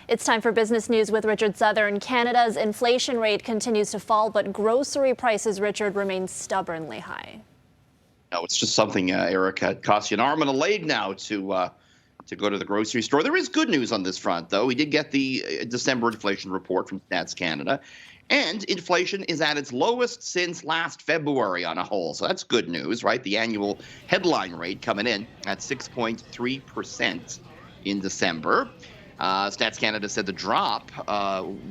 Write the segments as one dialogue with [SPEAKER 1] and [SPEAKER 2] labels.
[SPEAKER 1] It's time for business news with Richard Southern. Canada's inflation rate continues to fall, but grocery prices, Richard, remain stubbornly high.
[SPEAKER 2] No, it's just something, Erica. It costs you an arm and a leg now to go to the grocery store. There is good news on this front, though. We did get the December inflation report from Stats Canada, and inflation is at its lowest since last February on a whole. So that's good news, right? The annual headline rate coming in at 6.3% in December. Stats Canada said the drop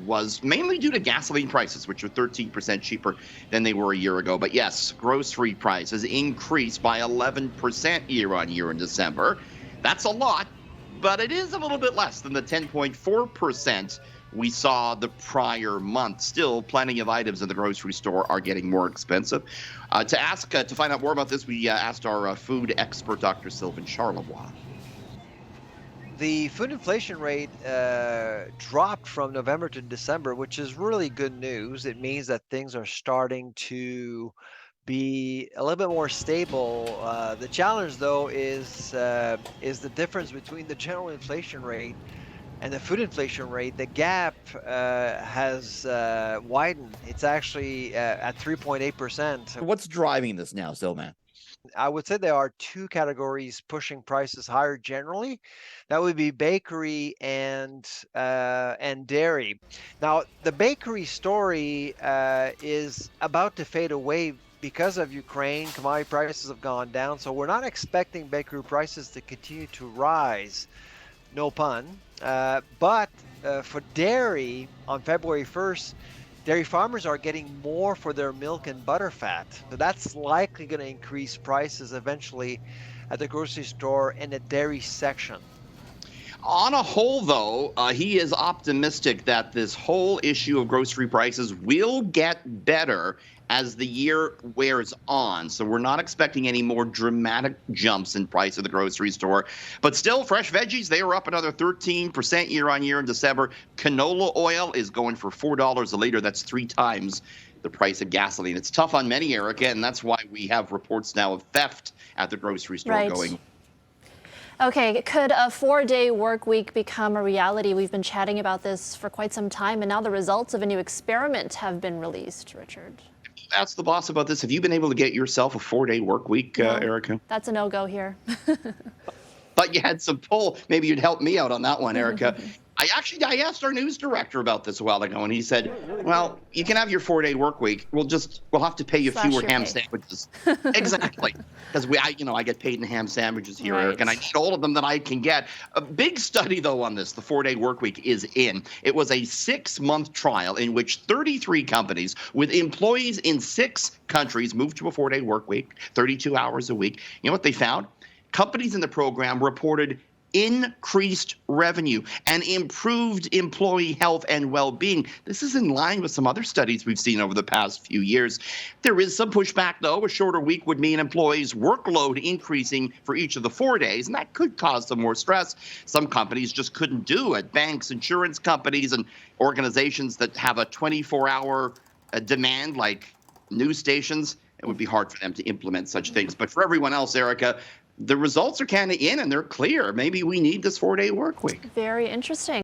[SPEAKER 2] was mainly due to gasoline prices, which are 13% cheaper than they were a year ago. But yes, grocery prices increased by 11% year on year in December. That's a lot, but it is a little bit less than the 10.4% we saw the prior month. Still, plenty of items in the grocery store are getting more expensive. To find out more about this, we asked our food expert, Dr. Sylvain Charlebois.
[SPEAKER 3] The food inflation rate dropped from November to December, which is really good news. It means that things are starting to be a little bit more stable. The challenge, though, is the difference between the general inflation rate and the food inflation rate. The gap has widened. It's actually at 3.8%.
[SPEAKER 4] What's driving this now, Sylvain?
[SPEAKER 3] I would say there are two categories pushing prices higher generally. That would be bakery and dairy. Now, the bakery story is about to fade away because of Ukraine. Commodity prices have gone down, so we're not expecting bakery prices to continue to rise. No pun. But for dairy, on February 1st, dairy farmers are getting more for their milk and butter fat. So that's likely going to increase prices eventually at the grocery store in the dairy section.
[SPEAKER 2] On a whole, though, he is optimistic that this whole issue of grocery prices will get better as the year wears on. So we're not expecting any more dramatic jumps in price at the grocery store. But still, fresh veggies, they are up another 13% year on year in December. Canola oil is going for $4 a liter. That's 3 times the price of gasoline. It's tough on many, Erica, and that's why we have reports now of theft at the grocery store going.
[SPEAKER 1] Okay, could a 4-day work week become a reality? We've been chatting about this for quite some time, and now the results of a new experiment have been released, Richard.
[SPEAKER 2] Ask the boss about this. Have you been able to get yourself a 4-day work week,
[SPEAKER 1] No,
[SPEAKER 2] Erica?
[SPEAKER 1] That's a no-go here.
[SPEAKER 2] Thought you had some pull. Maybe you'd help me out on that one, Erica. I asked our news director about this a while ago, and he said, well, you can have your 4-day work week. We'll have to pay you fewer ham sandwiches. Exactly. Because I get paid in ham sandwiches here,
[SPEAKER 1] Right.
[SPEAKER 2] Eric, and I need all of them that I can get. A big study, though, on this, the 4-day work week is in. It was a 6-month trial in which 33 companies with employees in 6 countries moved to a 4-day work week, 32 hours a week. You know what they found? Companies in the program reported increased revenue and improved employee health and well-being. This is in line with some other studies we've seen over the past few years. There is some pushback, though. A shorter week would mean employees' workload increasing for each of the 4 days, and that could cause some more stress. Some companies just couldn't do it. Banks, insurance companies, and organizations that have a 24-hour demand, like news stations, it would be hard for them to implement such things. But for everyone else, Erica, the results are kind of in and they're clear. Maybe we need this 4-day work week.
[SPEAKER 1] Very interesting.